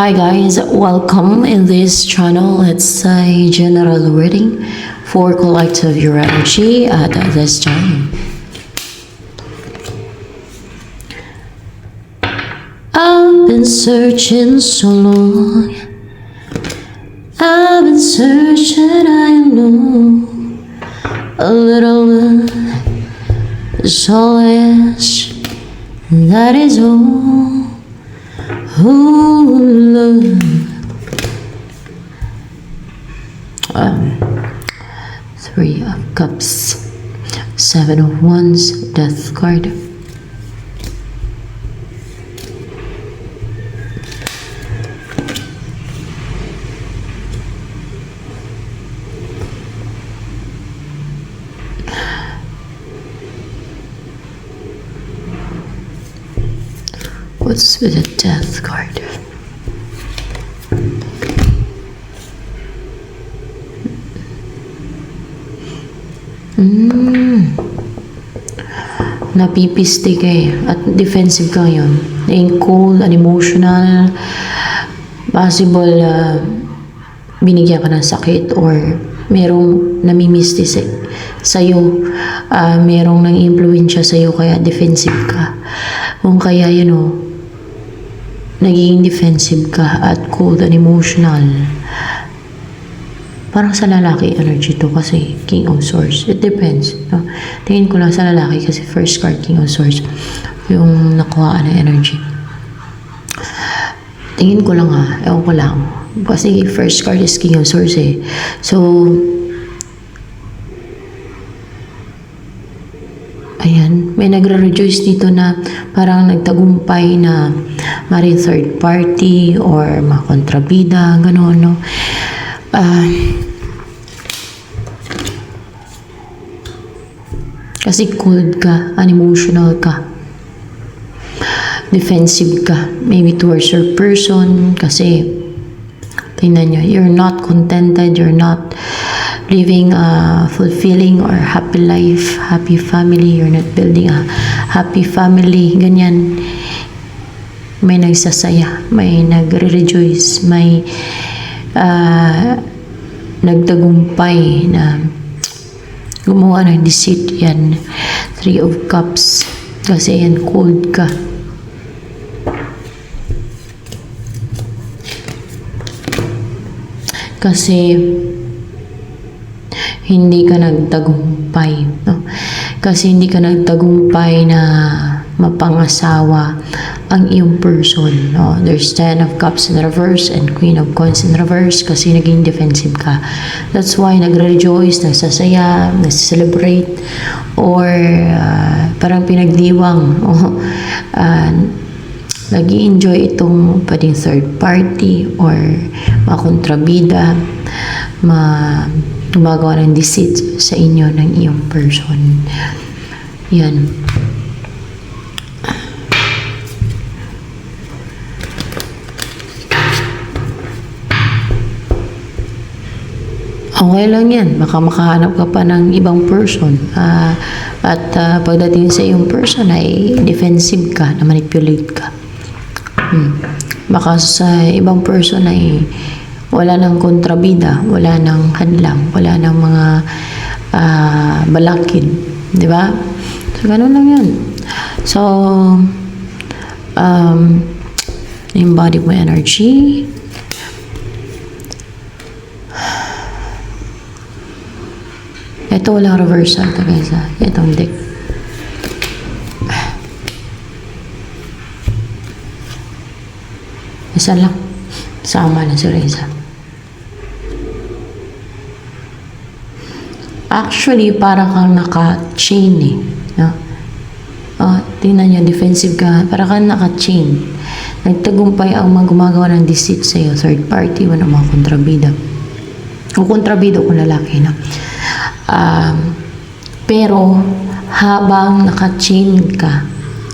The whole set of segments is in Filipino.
Hi guys, welcome in this channel. It's a general reading for collective your energy at this time. I've been searching so long. I've been searching, I know. A little is all I ask. That is all. Oh, love. Three of Cups, Seven of Wands, Death card. What's with the Death card? Napipiste ka at defensive ka ngayon. Naging cold, unemotional, possible binigyan ka ng sakit or merong namimiste sa'yo, merong nang impluensya sa'yo kaya defensive ka. Kung kaya nagiging defensive ka at cold and emotional. Parang sa lalaki energy to kasi King of Swords. It depends. No? Tingin ko lang sa lalaki kasi first card King of Swords yung nakuha na energy. Tingin ko lang ewan ko lang. Kasi first card is King of Swords eh. So, ayan, may nagre-rejoice dito na parang nagtagumpay na maring third party or makontrabida, gano'n, no? Kasi cold ka, unemotional ka, defensive ka, maybe towards your person, kasi tingnan nyo, you're not contented, you're not living a fulfilling or happy life, happy family, you're not building a happy family, ganyan. May nagsasaya, may nagre-rejoice, may nagtagumpay na gumawa ng deceit. Yan, Three of Cups, kasi yan, cold ka. Kasi hindi ka nagtagumpay, no? Kasi hindi ka nagtagumpay na mapangasawa ang iyong person, no? There's 10 of Cups in reverse and Queen of Coins in reverse kasi naging defensive ka. That's why nagre-rejoice, nagsasaya, nagse-celebrate, or parang pinagdiwang, nag-i-enjoy itong pwedeng third party or makontrabida, gumagawa ng deceit sa inyo ng iyong person. Yan. Okay lang yan. Baka makahanap ka pa ng ibang person. At pagdating sa iyong person ay defensive ka, na manipulate ka. Baka sa ibang person ay wala ng kontrabida, wala ng hadlang, wala ng mga balakid. Di ba? So, ganun lang yan. So, embody mo energy. Ito walang reversal to guys itong deck. Isa lang. Sama na si Reza. Actually, para kang naka-chain eh. No? Tingnan nyo, defensive ka. Para kang naka-chain. Nagtagumpay ang mga gumagawa ng deceit sa'yo. Third party, wala mga kontrabida. O kontrabida kung lalaki na. Pero habang naka-chain ka,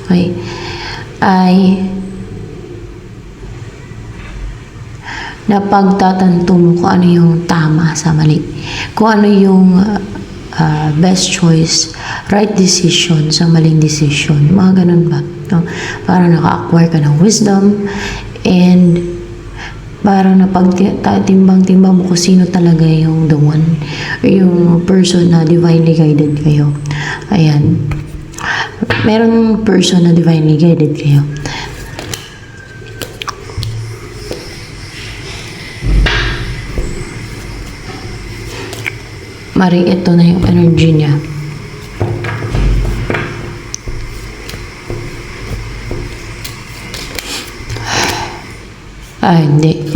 okay, ay napagtatanto mo kung ano yung tama sa mali, kung ano yung best choice, right decision sa maling decision, mga ganun ba, no? Para naka-acquire ka ng wisdom and parang napagtimbang-timbang mo kung sino talaga yung the one or yung person na divinely guided kayo. Ayan. Meron person na divinely guided kayo. Maring ito na yung energy niya.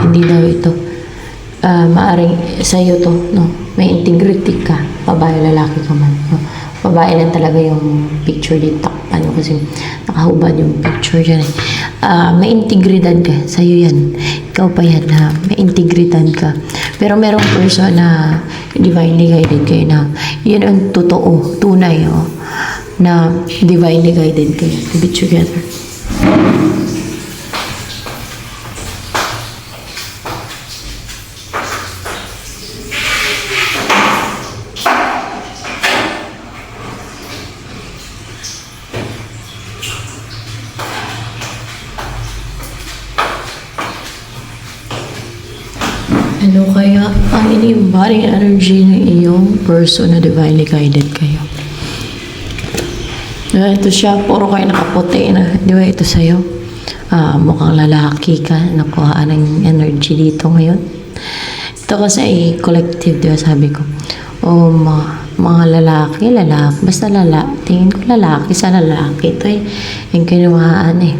Hindi daw ito. Maaring sa'yo to, no? May integrity ka, babae, lalaki ka man. No? Babae lang talaga yung picture dito. Ano kasi nakahubad yung picture dyan eh. May integridad ka, sa'yo yan. Ikaw pa yan ha, may integridad ka. Pero merong person na divinely guided kayo na yun ang totoo, tunay oh, na divinely guided kayo to be together. Ano kaya ang iniimbaring energy ng iyong person na divinely guided kayo? Ito siya, puro kayo nakaputi na. Di ba ito sa'yo? Mukhang lalaki ka, nakuhaan ng energy dito ngayon. Ito kasi ay collective, di ba sabi ko? O mga lalaki, basta tingin ko lalaki sa lalaki. Ito eh, yung kinuhaan eh.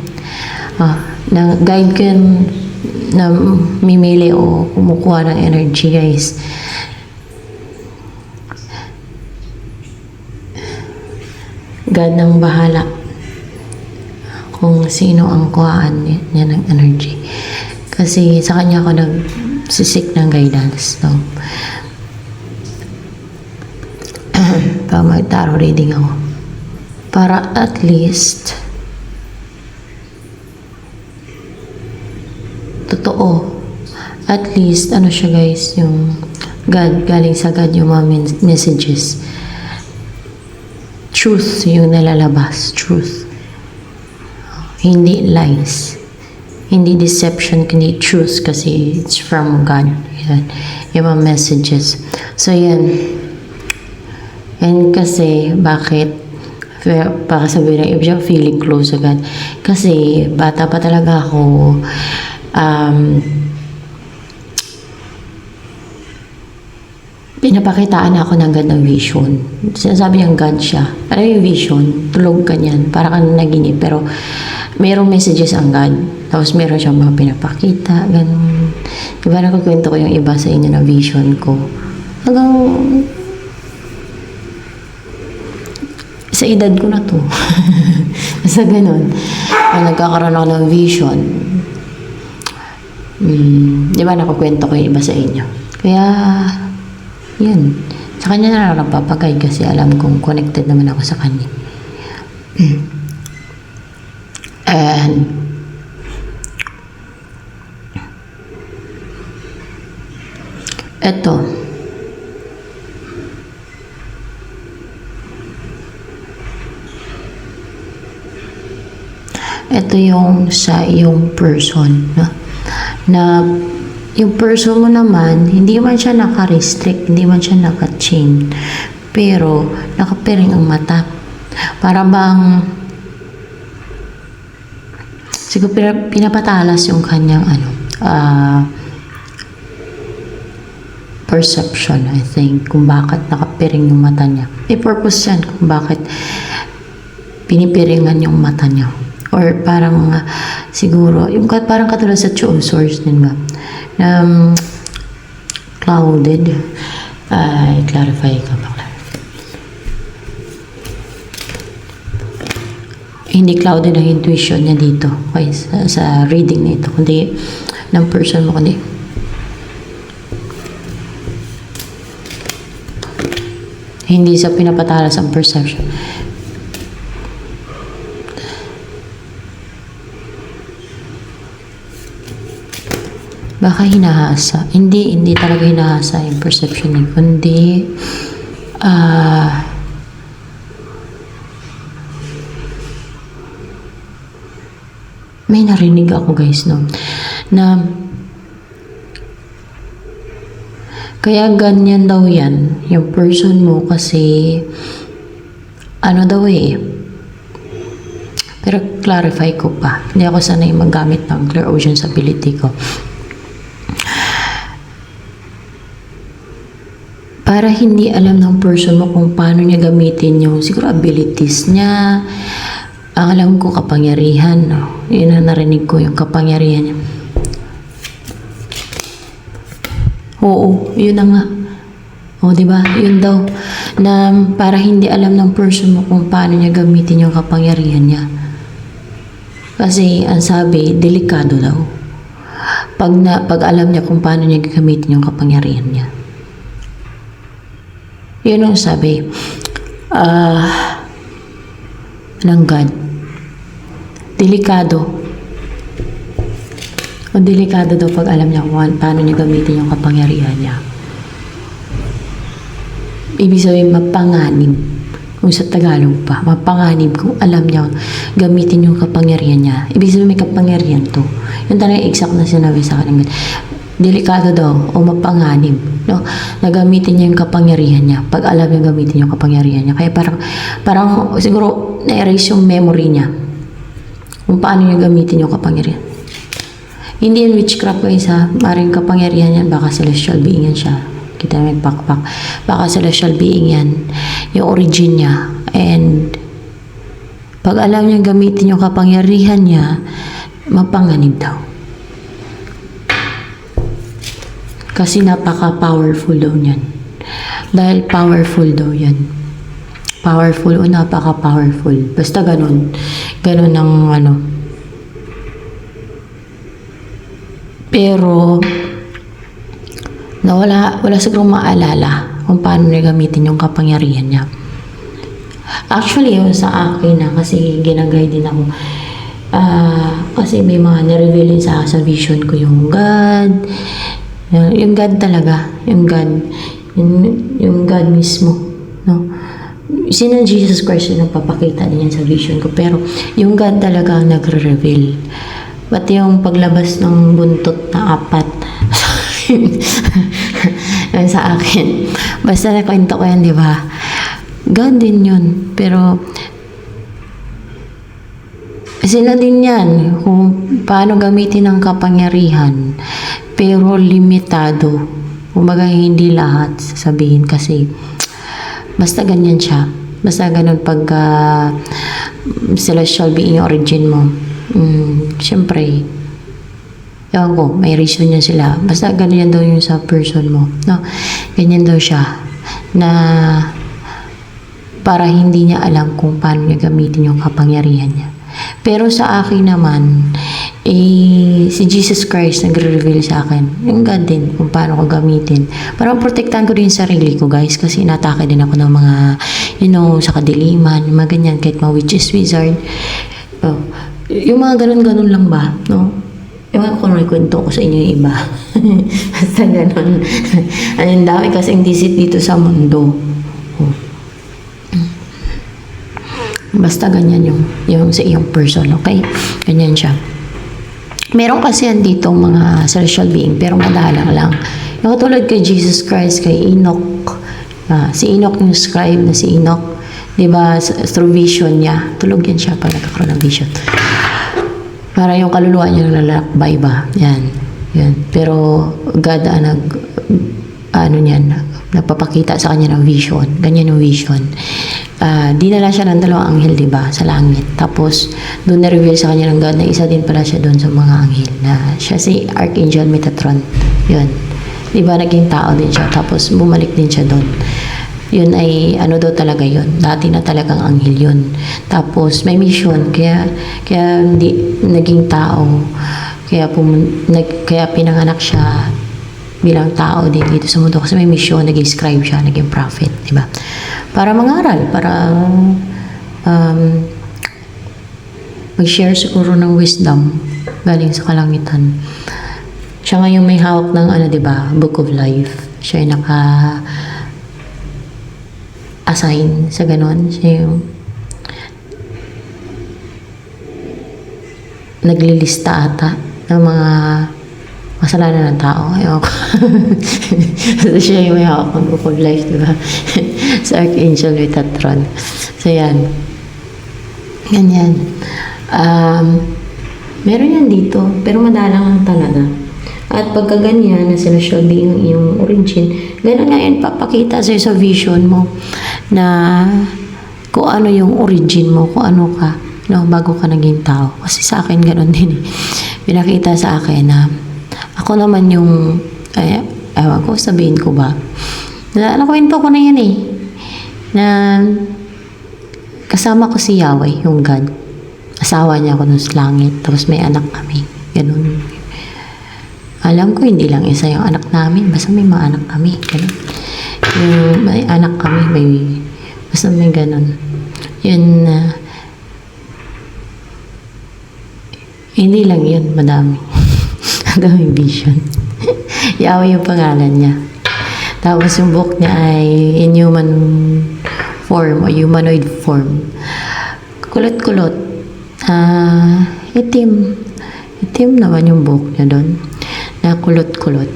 Na guide ko yun, na mimili o kumukuha ng energy guys. God nang bahala kung sino ang kuhaan niya ng energy. Kasi sa kanya ako nagsisik ng guidance. No? Para mag-tarot reading ako. Para at least totoo. At least, ano siya guys, yung God, galing sa God yung mga messages. Truth yung nalalabas. Truth. Hindi lies. Hindi deception, kundi truth kasi it's from God. Yan. Yung mga messages. So, yan. And kasi, bakit? Baka sabihin ng ibig feeling close sa God. Kasi, bata pa talaga ako. Pinapakitaan ako ng God ng vision. Sinasabi niyang God siya. Ano yung vision? Tulog ka niyan. Para kang naginip. Pero mayroong messages ang God. Tapos meron siyang mga pinapakita. Ganun. Diba nakakwento ko yung iba sa inyo na vision ko. Hanggang sa edad ko na to. Sa ganun. Nagkakaroon ako ng vision. Di ba nakakwento ko yung iba sa inyo? Kaya, yun. Sa kanya na lang nagpapagay kasi alam kong connected naman ako sa kanya. And, eto. Ito yung sa iyong person, no? Na yung person mo naman, hindi man siya naka-restrict, hindi man siya naka-chain, pero nakapiring ang mata. Para bang siguro pinapatalas yung kanyang perception, I think, kung bakit nakapiring yung mata niya. May purpose yan kung bakit pinipiringan yung mata niya. Or parang siguro, yung parang katulad sa Two of Swords din ba? Clouded. I-clarify ka ba? Hindi clouded ang intuition niya dito. Okay, sa reading na ito. Kundi, ng person mo, kundi. Hindi sa pinapatalas ang perception. Baka hinahasa. Hindi talaga hinahasa yung perception niya. Kundi, may narinig ako guys, no? Na Kaya ganyan daw yan, yung person mo kasi, ano daw pero clarify ko pa. Hindi ako sanay maggamit ng clairaudience ability ko. Para hindi alam ng person mo kung paano niya gamitin yung siguro abilities niya. Ang alam ko kapangyarihan, no? Yun ang narinig ko, yung kapangyarihan niya. Oo, yun na nga. O, di ba? Yun daw. Na para hindi alam ng person mo kung paano niya gamitin yung kapangyarihan niya. Kasi, ang sabi, delikado daw. Pag alam niya kung paano niya gagamitin yung kapangyarihan niya. Yun ang sabi. Ng God. Delikado. O delikado daw pag alam niya kung paano niya gamitin yung kapangyarihan niya. Ibig sabihin, mapanganib. Kung sa Tagalog pa, mapanganib kung alam niya gamitin yung kapangyarihan niya. Ibig sabihin, may kapangyarihan to. Yun talaga exact na sinabi sa akin. Delikado daw o mapanganib, no? Nagamitin niya yung kapangyarihan niya. Pag alam niya gamitin yung kapangyarihan niya. Kaya parang siguro na-erase yung memory niya. Kung paano niya gamitin yung kapangyarihan. Hindi yan witchcraft guys ha. Maring kapangyarihan yan. Baka celestial being yan siya. Kita may pakpak. Baka celestial being yan. Yung origin niya. And pag alam niya gamitin yung kapangyarihan niya, mapanganib daw. Kasi napaka-powerful daw niyan. Dahil powerful daw yan. Powerful o napaka-powerful. Basta ganun. Ganun ang ano. Pero, wala siguro maalala kung paano niya gamitin yung kapangyarihan niya. Actually, yun sa akin na kasi ginagay din ako. Kasi may mga nireveal sa vision ko yung God. Yung God talaga. Yung God. Yung God mismo. No? Sino Jesus Christ yung nagpapakita din yan sa vision ko. Pero yung God talaga ang nagre-reveal. Pati yung paglabas ng buntot na 4 yun sa akin. Basta nakwento ko yan, di ba? God din yun. Pero sila din yan kung paano gamitin ang kapangyarihan. Pero limitado. Kumbaga hindi lahat sasabihin kasi basta ganyan siya. Basta ganun pag celestial being origin mo. Siyempre, ewan ko, may reason niya sila. Basta ganyan daw yung sa person mo. No? Ganyan daw siya. Na para hindi niya alam kung paano niya gamitin yung kapangyarihan niya. Pero sa akin naman, si Jesus Christ nagre-reveal sa akin. Yung God din, kung paano ko gamitin. Parang protektahan ko din yung sarili ko, guys. Kasi inatake din ako ng mga, sa kadiliman, yung mga ganyan, kahit mga witches, wizard. Yung mga ganun-ganun lang ba, no? Ewan ko kung kwento ko sa inyo yung iba. Basta ganun. Ang dami kasing disit dito sa mundo. Basta ganyan yung sa iyong person, okay? Ganyan siya. Meron kasi yan dito mga celestial being, pero madalang lang. Yung katulad kay Jesus Christ, kay Enoch. Si Enoch yung scribe na si Enoch. Diba, through vision niya. Tulog yan siya pag nagkakaroon ng vision. Para yung kaluluwa niya nalalakbay ba? Yan. Pero God nagpapakita sa kanya ng vision. Ganyan yung vision. Dinala siya ng 2 anghel, diba? Sa langit. Tapos, doon na-reveal sa kanya ng God na isa din pala siya doon sa mga anghel. Na siya si Archangel Metatron. Yun. Diba, naging tao din siya. Tapos, bumalik din siya doon. Yun ay, daw talaga yun. Dati na talagang anghel yun. Tapos, may mission. Kaya hindi naging tao. Kaya pinanganak siya bilang tao din dito sa mundo. Kasi may mission, naging scribe siya, naging prophet. Diba? Para mangaral, para mag-share siguro ng wisdom galing sa kalangitan. Siya ngayon may hawak ng, diba, Book of Life. Siya ay assign sa ganon. Siya yung naglilista ata ng mga Kasalanan ng tao. Ayoko. So, siya yung may hawak ng book of life, di ba? Sa Archangel Metatron. So, yan. Ganyan. Meron yan dito, pero madalang lang talaga. At pagka ganyan, na sila shall be yung iyong origin, ganun nga yan, papakita sa'yo sa vision mo na kung ano yung origin mo, kung ano ka, no, bago ka naging tao. Kasi sa akin, ganun din eh. Pinakita sa akin na ako naman yung, ewan ko, sabihin ko ba, nakwento ko na yan eh, na kasama ko si Yahweh, yung God. Asawa niya ako dun sa langit, tapos may anak kami. Ganun. Alam ko, hindi lang isa yung anak namin, basta may mga anak kami. Ganun. Yung may anak kami, basta may ganun. Yun, hindi lang yun, madami. Ang daming vision. Yahweh yung pangalan niya. Tapos yung book niya ay in human form o humanoid form. Kulot-kulot. Itim. Itim naman yung book niya doon. Na kulot-kulot.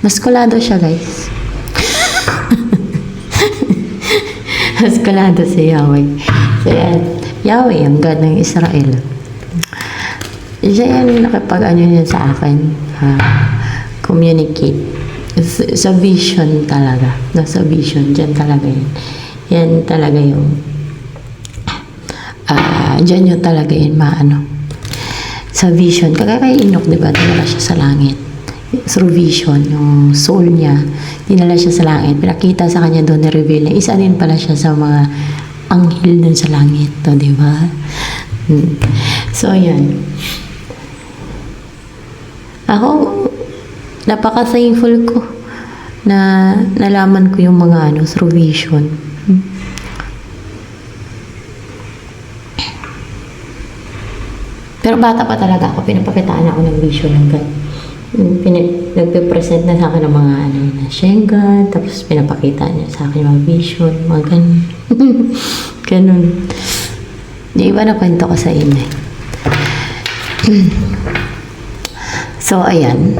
Maskulado siya, guys. Maskulado si Yahweh. So, yan. Yahweh, ang God ng Israel. Siya yan nakipag-ano niya sa akin. Communicate. Sa vision talaga. Nasa vision. Diyan talaga yan. Yan talaga yung diyan yung talaga yun maano. Sa vision. Kaya kay Enoch, diba? Dinala siya sa langit. Through vision. Yung soul niya. Dinala siya sa langit. Pinakita sa kanya doon, na-reveal na isa din pala siya sa mga anghel dun sa langit. To, diba? So, yan. Ako, napaka-thankful ko na nalaman ko yung mga through vision. Pero bata pa talaga ako, pinapakitaan ako ng vision ng God. Nagpe-present na sa akin ng mga na siya yung God, tapos pinapakita niya sa akin yung mga vision, mga ganun. Ganun. Yung iba na kwento ko sa inyo. So, ayan.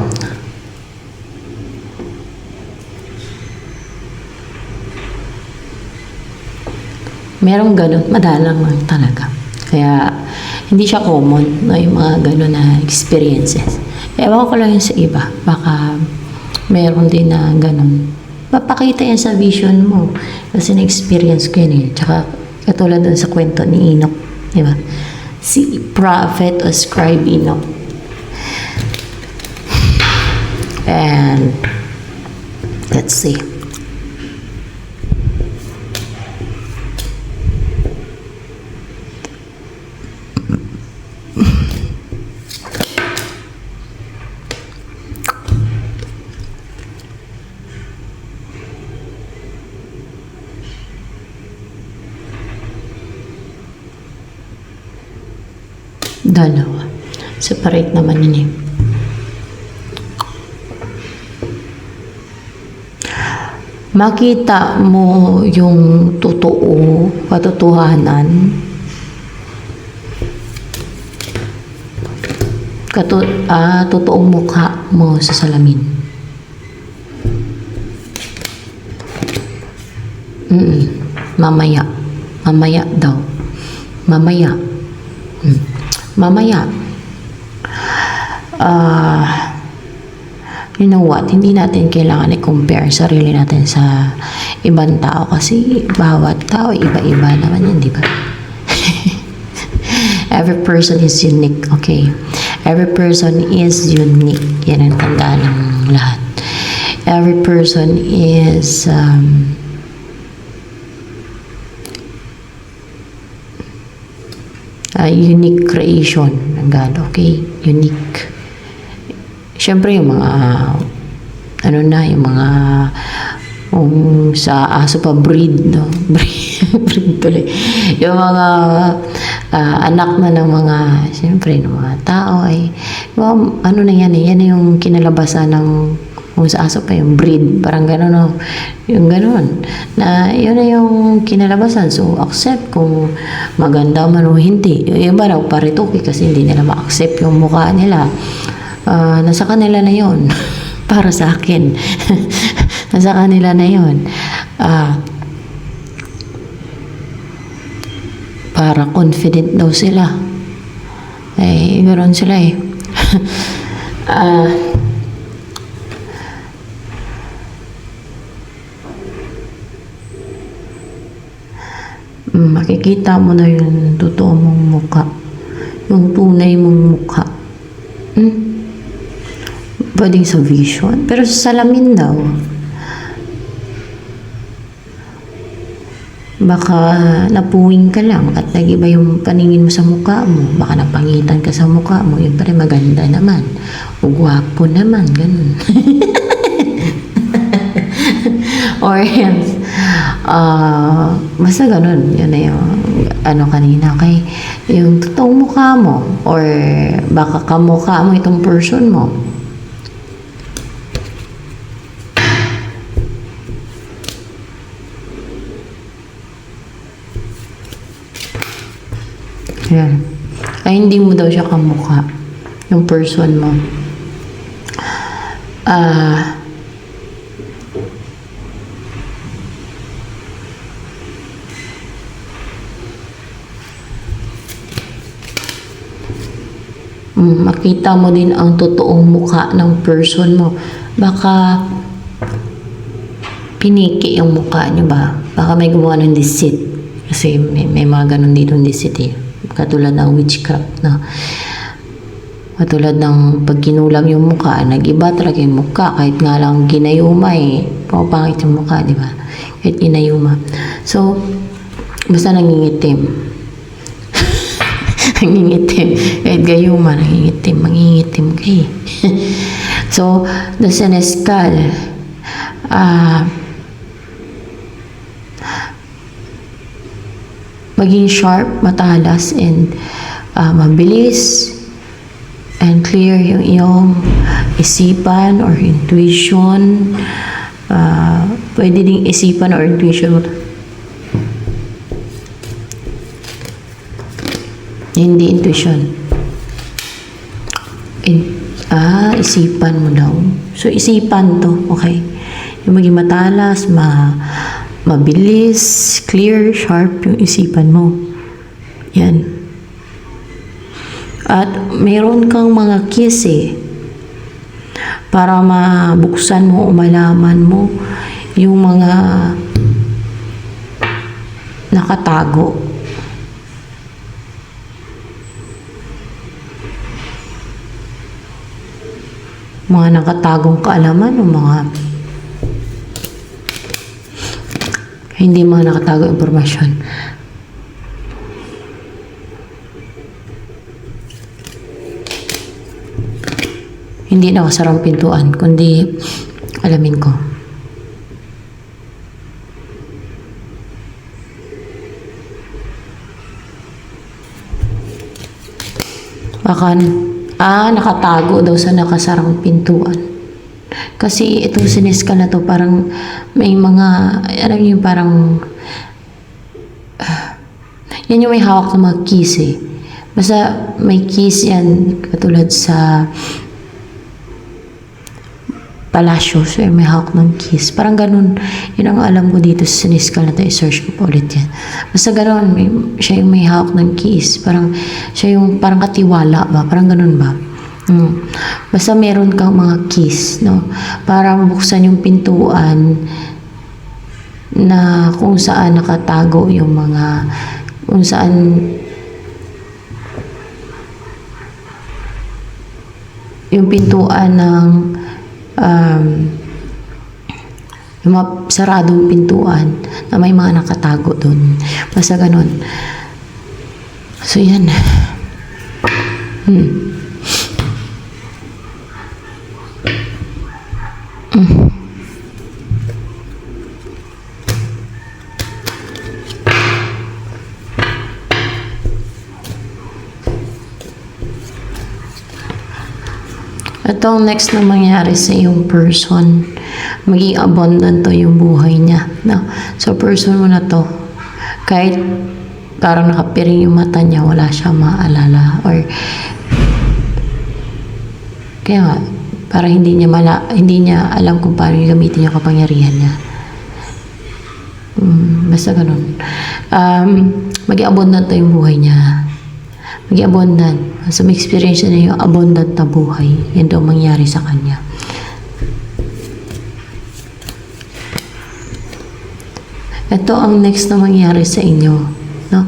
Merong ganun, madalang lang talaga. Kaya, hindi siya common, no, yung mga ganun na experiences. Ewan ko lang yun sa iba. Baka meron din na ganun. Papakita yan sa vision mo. Kasi na-experience ko yun eh. Tsaka, katulad dun sa kwento ni Enoch. Diba? Si prophet o scribe Enoch. And, let's see. Dalawa. Separate naman yun eh. Makita mo yung totoo, katotohanan. Totoong mukha mo sa salamin. Mamaya. Mamaya daw. Mamaya. Mamaya. You know what? Hindi natin kailangan i-compare sarili natin sa ibang tao kasi bawat tao iba-iba naman yan, di ba? Every person is unique, okay? Every person is unique. Yan ang tandaan ng lahat. Every person is a unique creation ng God, okay? Unique. Siyempre, yung mga yung mga sa aso pa breed, no? breed tuloy. Yung mga anak na ng mga, siyempre, ng mga tao ay, ano na yan eh, yan yung kinalabasan ng kung sa aso pa yung breed, parang gano'n, no? Yung gano'n, na yun na yung kinalabasan. So, accept kung maganda man o hindi. Yung iba na parituki kasi hindi nila ma-accept yung mukha nila. Nasa kanila na yon. Para sa akin. Nasa kanila na yon. Para confident daw sila. Ganoon sila eh. Makikita mo na yung totoo mong mukha. Yung tunay mong mukha. Pwedeng sa vision. Pero sa salamin daw. Baka napuwing ka lang at nag-iba yung paningin mo sa mukha mo. Baka napangitan ka sa mukha mo. Yun pa rin maganda naman. O gwapo naman. Ganun. Or basta ganun. Yun na yung kanina. Okay? Yung totoong mukha mo. Or baka kamukha mo itong person mo. Yan. Ay, hindi mo daw siya kamukha. Yung person mo. Makita mo din ang totoong mukha ng person mo. Baka piniki yung mukha niyo ba? Baka may gumawa ng deceit. Kasi may mga ganun dito ng deceit eh. Katulad ng witchcraft, no? Katulad ng pag kinulam yung mukha, nag-iba talaga yung mukha. Kahit nga lang ginayuma eh. Pangit yung mukha, di ba? Kahit ginayuma. So, basta nangingitim. Nangingitim. Kahit gayuma, nangingitim. Mangingitim ka eh. So, the senescal, maging sharp, matalas, and mabilis and clear yung iyong isipan or intuition. Pwede ding isipan or intuition mo. Hindi intuition. Isipan mo daw. So, isipan to. Okay? Yung maging matalas, mabilis, clear, sharp yung isipan mo. Yan. At mayroon kang mga keys eh. Para mabuksan mo o malaman mo yung mga nakatago. Mga nakatagong kaalaman o mga hindi mga nakatago impormasyon. Hindi nakasarang pintuan, kundi alamin ko. Baka, nakatago daw sa nakasarang pintuan. Kasi itong sineska na to, parang may mga, alam niyo, parang, yan yung may hawak ng mga keys eh. Basta may keys yan, katulad sa palasyo, so may hawak ng keys. Parang ganun, yun ang alam ko dito sa sineska na to, i-search ko pa ulit yan. Basta ganun, siya yung may hawak ng keys. Parang, siya yung parang katiwala ba? Parang ganun ba? Basta meron kang mga keys, no? Para mabuksan yung pintuan na kung saan nakatago yung mga, kung saan yung pintuan ng yung mga saradong pintuan na may mga nakatago doon. Basta ganun. So, yan. Ito ang next na mangyari sa iyong person. Maging abundant to yung buhay niya. No? So, person mo na to, kahit parang nakapiring yung mata niya, wala siya maalala. Or Kaya nga, para hindi niya alam kung paano gamitin yung kapangyarihan niya. Basta ganun. Maging abundant na yung buhay niya. Maging abundant. So, may experience na yung abundant na buhay. Yan daw mangyari sa kanya. Ito ang next na mangyari sa inyo. No?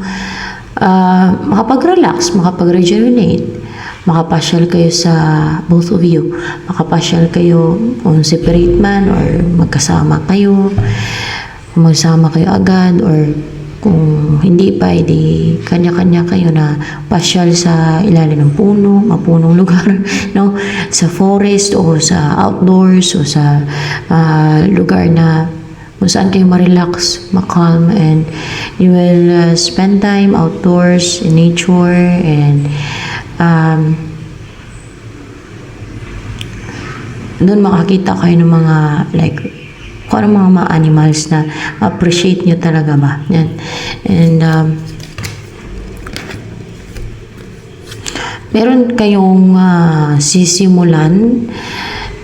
Makapag-relax, makapag-rejuvenate, makapasyal kayo sa both of you. Makapasyal kayo kung separate man or magkasama kayo. Kung magsama kayo agad or kung hindi pa, edi kanya-kanya kayo na pasyal sa ilalim ng puno, mapunong lugar, no? Sa forest o sa outdoors o sa lugar na kung saan kayo ma-relax, ma-calm, and you will spend time outdoors in nature and doon makakita kayo ng mga like kung ano mga animals na appreciate nyo talaga ba. Yan. And meron kayong sisimulan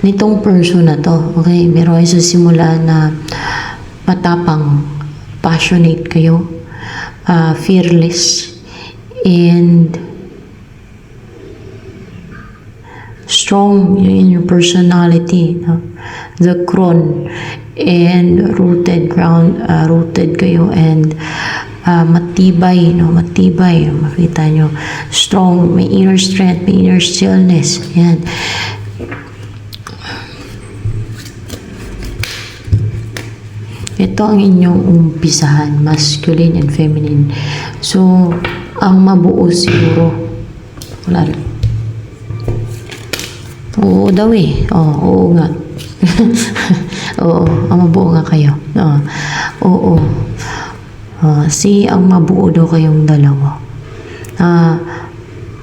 nitong person na to. Okay? Meron kayo sisimulan na matapang, passionate kayo, fearless, and strong in your personality, no? The crown, and rooted kayo, and matibay, no? Matibay, makita nyo, strong, may inner strength, may inner stillness. Yan. Ito ang inyong umpisahan, masculine and feminine. So, ang mabuo siguro, wala rin. Oo daw eh. Oo nga. Oo, ang mabuo nga kayo. Oo. Ang mabuo daw kayong dalawa.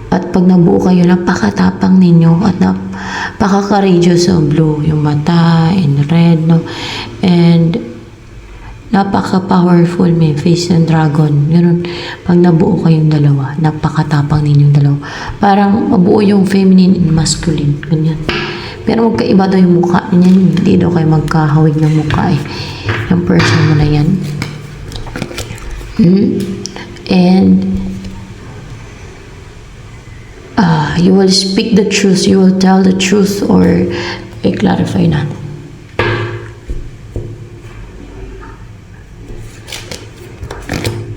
At pag nabuo kayo, napakatapang ninyo at napaka-courageous sa blue. Yung mata and red, no? And napaka-powerful, may face ng dragon. Ganun. Pag nabuo kayong dalawa, napakatapang ninyong dalawa. Parang mabuo yung feminine and masculine. Ganyan. Pero magkaiba daw yung mukha niyan. Hindi daw kayo magkahawig ng mukha eh. Yung person mo na yan. And you will speak the truth. You will tell the truth or i-clarify natin.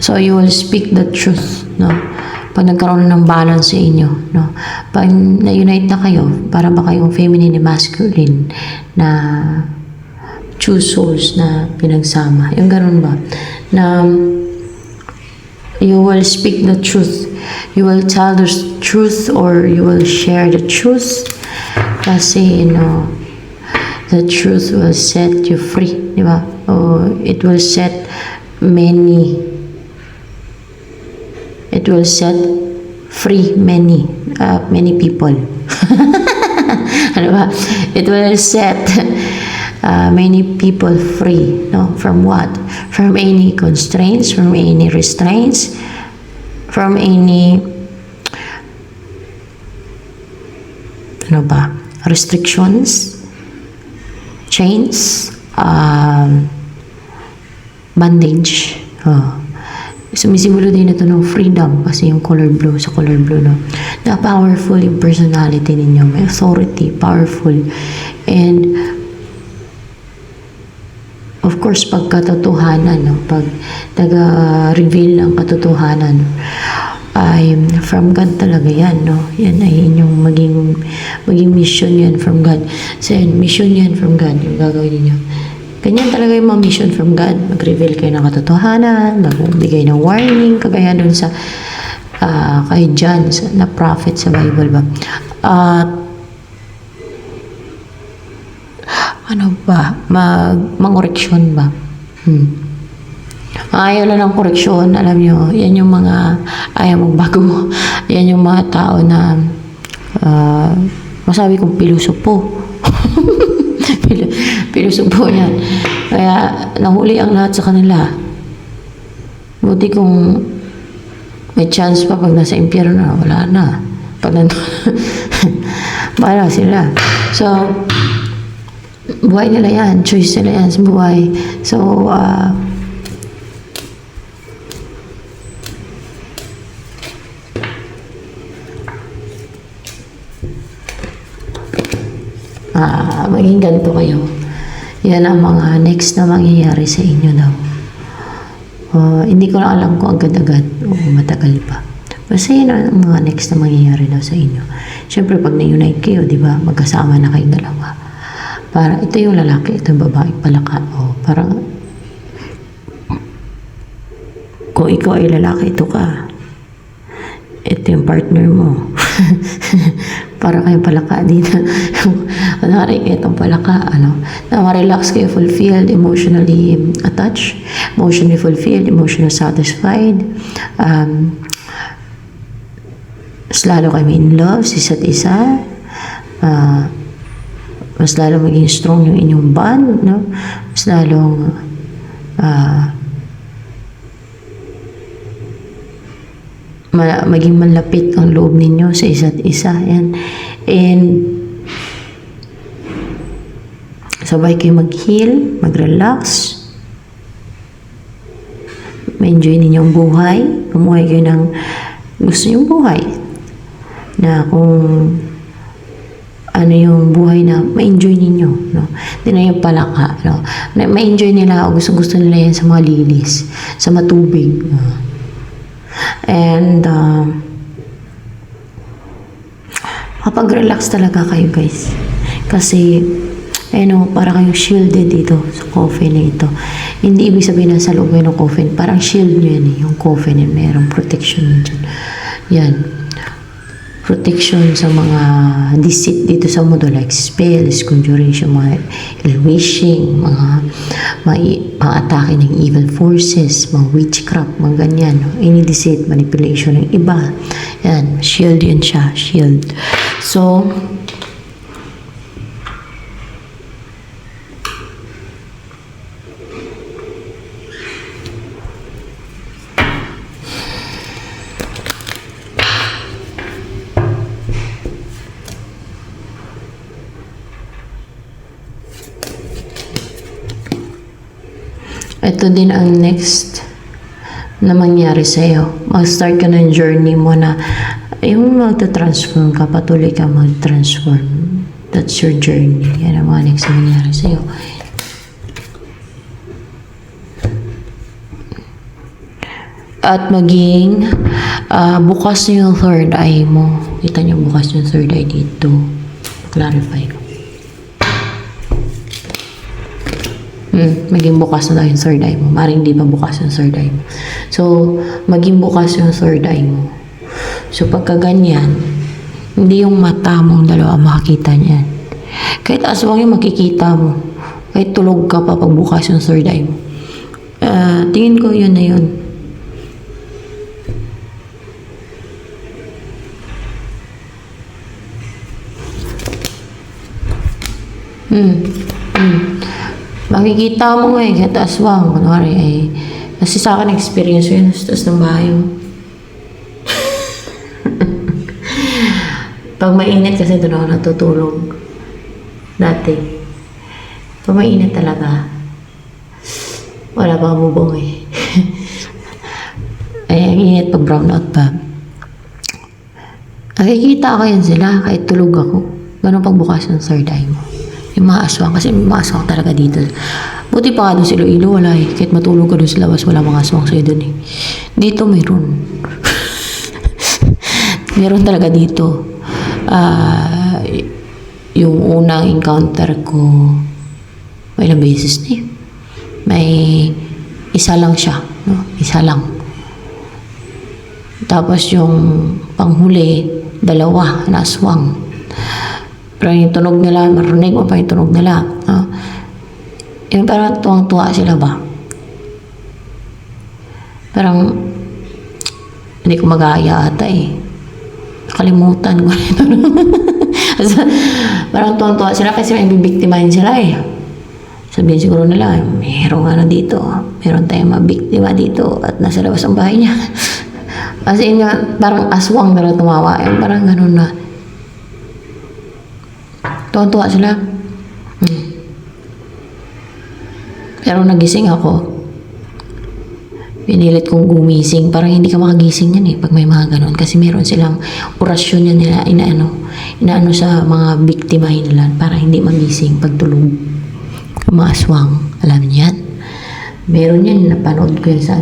So, you will speak the truth, no? Pag nagkaroon ng balance sa inyo, no? Pag na-unite na kayo, para ba kayong feminine and masculine na two souls na pinagsama. Yung ganun ba? Na you will speak the truth. You will tell the truth or you will share the truth. Kasi, the truth will set you free, di ba? Or it will set free many people. Ano ba? It will set many people free, no? From what? From any constraints, from any restraints, from any restrictions, chains, bondage. Sumisimulo din ito ng freedom kasi yung color blue, sa color blue, no? Na powerful yung personality ninyo. May authority, powerful. And of course, pag katotohanan, no? Pag nag-reveal ng katotohanan, ay from God talaga yan, no? Yan ay inyong maging mission yan from God. So, mission yan from God, yung gagawin niyo. Ganyan talaga yung mga mission from God. Mag-reveal kayo ng katotohanan, magbigay ng warning, kagaya dun sa kay John na prophet sa Bible ba. Mang-koreksyon ba? Ayaw lang ng koreksyon, alam nyo, yan yung mga ayaw magbago. Yan yung mga tao na masabi kong pilusopo. Pilusopo yan. Kaya nahuli ang lahat sa kanila. Buti kung may chance pa pag nasa impyerno na, wala na. Pag Bahala sila. So, buhay nila yan. Choice nila yan sa buhay. So, maging ganito kayo. Yan ang mga next na mangyayari sa inyo daw. Hindi ko lang alam kung agad-agad o matagal pa. Basta yun ang mga next na mangyayari daw sa inyo. Siyempre, pag na-unite kayo, di ba, magkasama na kayong dalawa. Para ito yung lalaki, ito yung babae palaka. Parang, kung ikaw ay lalaki, ito ka. Ito yung partner mo. Para kayong palaka dito. Kunwari, itong palaka, na ma-relax kayo, fulfilled, emotionally attached, emotionally fulfilled, emotionally satisfied, mas lalo kayo in love sa isa't isa, mas lalo maging strong yung inyong bond, no? Mas lalong maging malapit ang loob ninyo sa isa't isa. Yan. And sabay kayo mag-heal, mag-relax, ma-enjoy ninyo ang buhay, pumuhay kayo ng gusto nyong buhay, na kung ano yung buhay na ma-enjoy ninyo, no? Hindi na yung palaka, no? Ma-enjoy nila o gusto nila yan sa mga lilis, sa matubig, no? And kapag-relax talaga kayo, guys, kasi para kayong shielded dito sa coffin na ito. Hindi ibig sabihin na sa loob ng coffin, parang shield nyo yan, yung coffin, and mayroong protection dyan. Yan, protection sa mga deceit dito sa mundo, like spells, conjuration, mga wishing, mga atake ng evil forces, mga witchcraft, mga ganyan, no? Any deceit, manipulation ng iba. Yan, shield yan siya, shield. So, ito din ang next na mangyari sa'yo. Mag-start ka ng journey mo na yung magta-transform ka, patuloy ka mag-transform. That's your journey. Yan ang mga next na mangyari sa'yo. At maging bukas na yung third eye mo. Kita niyo bukas yung third eye dito. Clarify ko. Maging bukas na daw yung third eye mo. Maring hindi pa bukas yung third eye mo. So, maging bukas yung third eye mo. So, pagka ganyan, hindi yung mata mong dalawa makakita niyan. Kahit aswang yung makikita mo. Kahit tulog ka pa pag bukas yung third eye mo. Tingin ko yun na yun. Makikita mo kahit aswang, kunwari kasi sa akin experience yun sa taas ng bahay mo. Pag mainit kasi doon ako natutulog dati. Pag mainit talaga, wala pa kabubong ang init pag brown out pa. Nakikita ko yan sila kahit tulog ako. Ganun pagbukas ng third eye mo. Yung mga aswang, kasi may mga aswang talaga dito. Buti pa nga doon sa Iloilo, wala Kahit matulog ka doon sa labas, wala mga aswang sa'yo doon Dito mayroon. Meron talaga dito. Yung unang encounter ko, may ilang beses na yun. May isa lang siya, no? Isa lang. Tapos yung panghuli, dalawa na aswang. Pero yung tunog nila, marinig mo pa yung tunog nila. Yung parang tuwang-tuwa sila ba? Parang, hindi ko mag-aaya ata Nakalimutan ko ito. Parang tuwang-tuwa sila kasi may bibiktimahin sila Sabihin siguro nila, mayroong dito. Meron tayong mabiktima dito at nasa labas ang bahay niya. Kasi parang aswang na tumawa. Parang ganun na. Tuwan-tuwa sila. Pero nagising ako. Pinilit kong gumising. Parang hindi ka makagising yan pag may mga ganun. Kasi meron silang orasyon yan nila inaano sa mga biktima nila para hindi magising pag tulog. Mga aswang. Alam niyo yan? Meron yan. Napanood ko yan sa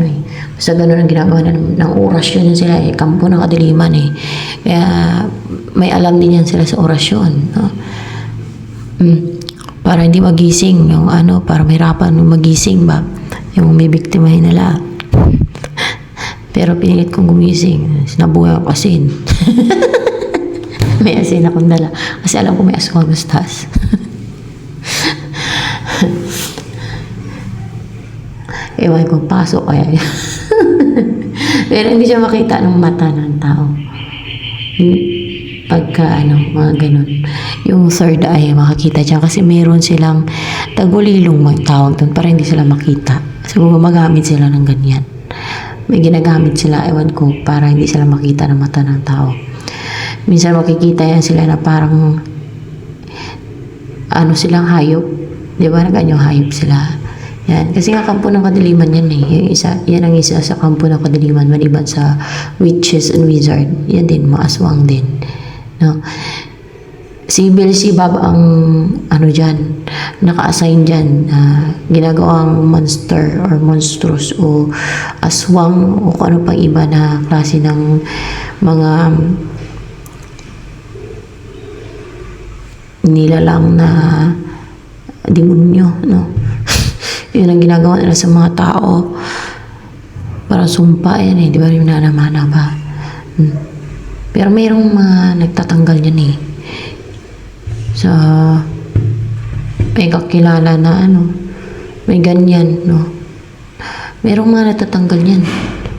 Basta ganun ang ginagawa ng orasyon yan sila Kampo ng kadiliman Kaya may alam din yan sila sa orasyon. No? Para hindi magising yung para mahirapan magising ba yung may biktimahin nila. Pero pinilit kong gumising. Sinabuhay ako asin. May asin akong dala. Kasi alam ko may aswang gustas. Ewan ko, pasok kaya. Pero hindi siya makita ng mata ng tao. Pagka mga ganun. Yung third eye, makakita dyan. Kasi meron silang tagulilong tawag doon para hindi sila makita. So, gumagamit sila ng ganyan. May ginagamit sila, ewan ko, para hindi sila makita ng mata ng tao. Minsan makikita yan sila na parang silang hayop. Di ba? Naganyong hayop sila. Yan. Kasi nga kampo ng kadiliman yan Yan ang isa sa kampo ng kadiliman maliban sa witches and wizard. Yan din, mga aswang din. No? Si Beelzebub ang dyan, naka-assign dyan ginagawang monster or monstrous o aswang o kung ano pang iba na klase ng mga nilalang na demonyo, no? Yun ang ginagawa nila sa mga tao. Parang sumpa yan di ba rin nanamana ba? Pero mayroong mga nagtatanggal yan sa may kakilala na may ganyan, no? Merong mga natatanggal yan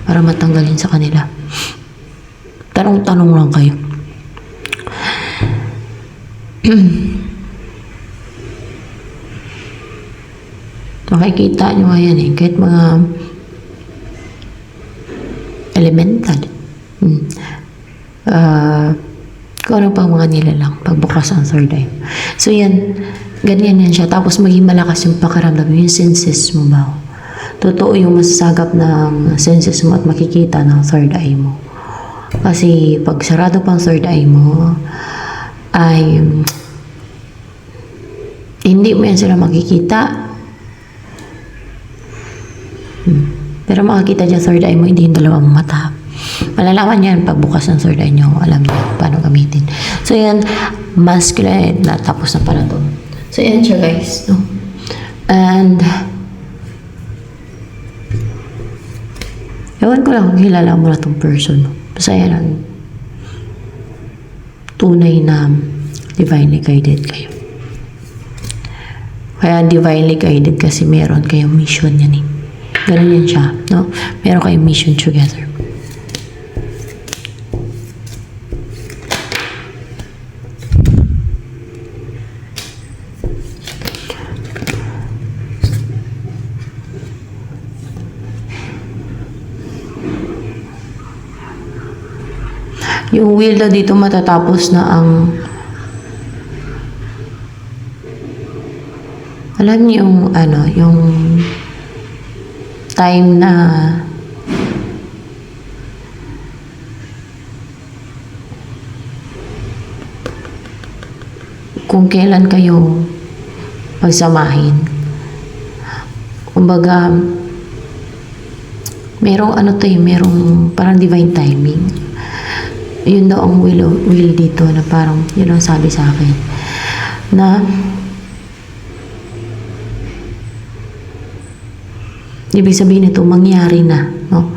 para matanggalin sa kanila. Tanong lang kayo. Makikita nyo nga yan kahit mga elemental. Kung ano pang mga nilalang pagbukas ang third eye. So yan, ganyan yan siya. Tapos maging malakas yung pakiramdam, yung senses mo ba? Totoo yung masasagap ng senses mo at makikita ng third eye mo. Kasi pag sarado pang third eye mo, ay hindi mo yan sila makikita. Pero makikita dyan third eye mo, hindi yung dalawang mata. Malalaman yan pagbukas ng third eye nyo. Alam nyo paano gamitin. So yan, masculine na tapos na pala to. So yan siya guys. No? And ewan ko lang kung kilala mo na tong person. Basta yan ang tunay na divinely guided kayo. Kaya divinely guided kasi meron kayong mission yan Ganun yan siya. No? Meron kayong mission together. Yung wheel daw dito matatapos na ang alam niyo yung yung time na kung kailan kayo pagsamahin. Kumbaga merong merong parang divine timing. Yun daw ang will dito na parang yun ang sabi sa akin na ibig sabihin nito mangyari na, no?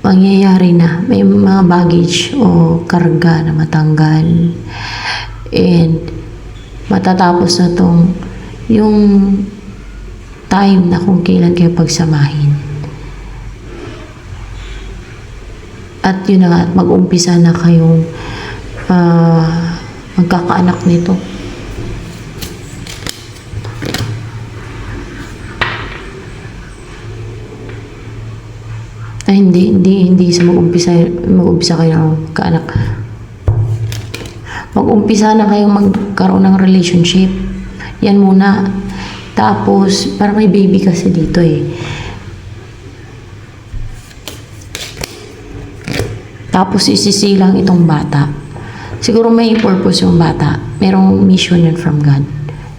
Mangyayari na, may mga baggage o karga na matanggal and matatapos na tong yung time na kung kailan kayo pagsamahin. At yun na nga, mag-umpisa na kayong magkakaanak nito. Ay, hindi sa mag-umpisa kayo ng magkaanak. mag-umpisa na kayong magkaroon ng relationship. Yan muna. Tapos, parang may baby kasi dito eh. Tapos, isisilang itong bata. Siguro may purpose yung bata. Merong mission yun from God.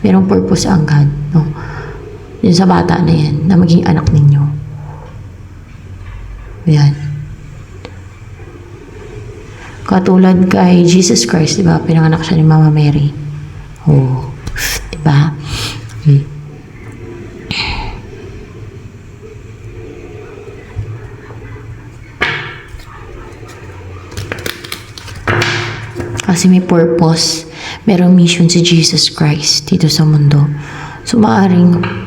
Merong purpose ang God. No? Yun sa bata na yan, na maging anak ninyo. Yan. Katulad kay Jesus Christ, di ba? Pinanganak siya ni Mama Mary. Oh, di ba? Kasi may purpose, merong mission si Jesus Christ dito sa mundo. So, maaring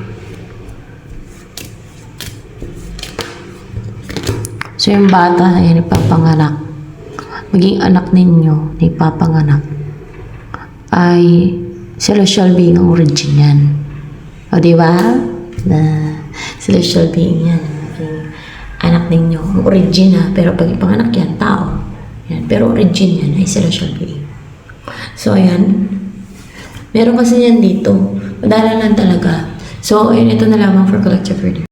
yung bata na yan ipapanganak, maging anak ninyo na ipapanganak, ay celestial being ang origin yan. O, di ba? Na celestial being yan. Maging anak ninyo. Ang origin ha. Pero pag ipanganak yan, tao. Yan. Pero origin yan ay celestial being. So, ayan. Meron kasi yan dito. Madala lang talaga. So, ayun, ito na lamang for collective reading.